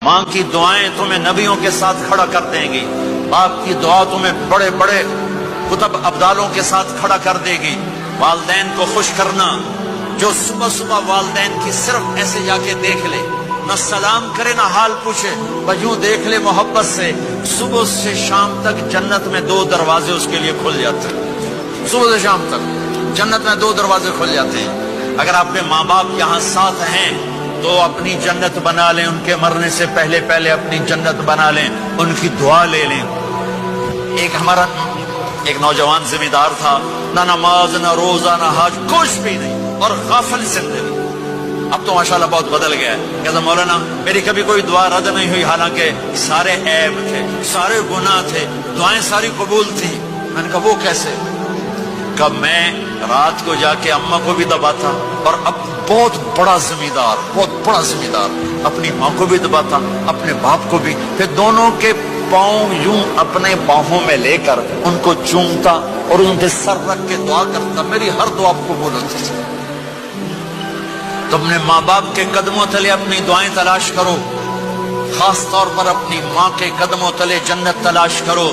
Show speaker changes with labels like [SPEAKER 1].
[SPEAKER 1] ماں کی دعائیں تمہیں نبیوں کے ساتھ کھڑا کر دیں گی، باپ کی دعا تمہیں بڑے بڑے کتب ابدالوں کے ساتھ کھڑا کر دے گی۔ والدین کو خوش کرنا، جو صبح صبح والدین کی صرف ایسے جا کے دیکھ لے، نہ سلام کرے نہ حال پوچھے، بس یوں دیکھ لے محبت سے، صبح سے شام تک جنت میں 2 دروازے اس کے لیے کھل جاتے ہیں۔ صبح سے شام تک جنت میں 2 دروازے کھل جاتے ہیں۔ اگر آپ کے ماں باپ یہاں ساتھ ہیں تو اپنی جنت بنا لیں، ان کے مرنے سے پہلے پہلے اپنی جنت بنا لیں، ان کی دعا لے لیں۔ ہمارا ایک نوجوان ذمہ دار تھا، نہ نماز نہ روزہ نہ حج، کچھ بھی نہیں، اور غافل زندگی۔ اب تو ماشاءاللہ بہت بدل گیا ہے۔ کہتا مولانا میری کبھی کوئی دعا رد نہیں ہوئی، حالانکہ سارے عیب تھے، سارے گناہ تھے، دعائیں ساری قبول تھی۔ میں نے کہا وہ کیسے؟ کہ میں رات کو جا کے اماں کو بھی دباتا، اور اب بہت بڑا ذمہ دار اپنی ماں کو بھی دباتا، اپنے باپ کو بھی، پھر دونوں کے پاؤں یوں اپنے باہوں میں لے کر ان کو چومتا اور ان کے سر رکھ کے دعا کرتا، میری ہر دعا قبول ہوتی تھی۔ تم نے ماں باپ کے قدموں تلے اپنی دعائیں تلاش کرو، خاص طور پر اپنی ماں کے قدموں تلے جنت تلاش کرو۔